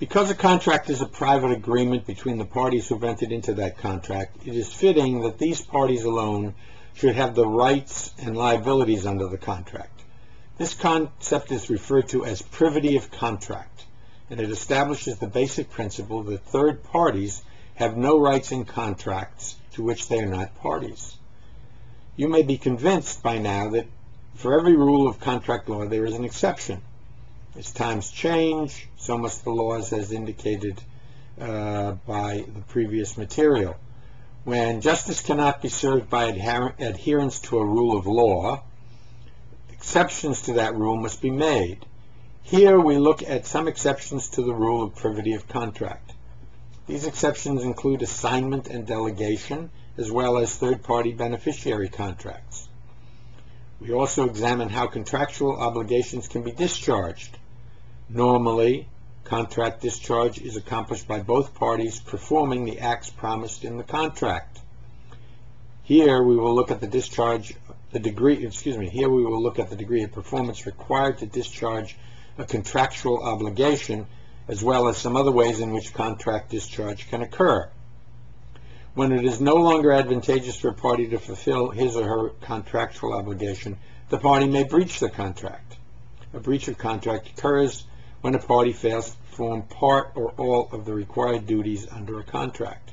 Because a contract is a private agreement between the parties who've entered into that contract, it is fitting that these parties alone should have the rights and liabilities under the contract. This concept is referred to as privity of contract, and it establishes the basic principle that third parties have no rights in contracts to which they are not parties. You may be convinced by now that for every rule of contract law there is an exception. As times change, so must the laws, as indicated by the previous material. When justice cannot be served by adherence to a rule of law, exceptions to that rule must be made. Here we look at some exceptions to the rule of privity of contract. These exceptions include assignment and delegation, as well as third-party beneficiary contracts. We also examine how contractual obligations can be discharged. Normally, contract discharge is accomplished by both parties performing the acts promised in the contract. Here we will look at the degree of performance required to discharge a contractual obligation, as well as some other ways in which contract discharge can occur. When it is no longer advantageous for a party to fulfill his or her contractual obligation, the party may breach the contract. A breach of contract occurs when a party fails to perform part or all of the required duties under a contract.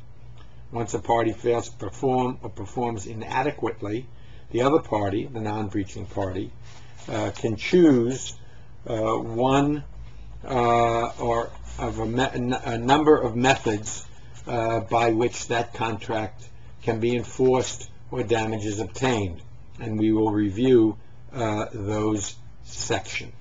Once a party fails to perform or performs inadequately, the other party, the non-breaching party, can choose one or of a number of methods by which that contract can be enforced or damages obtained, and we will review those sections.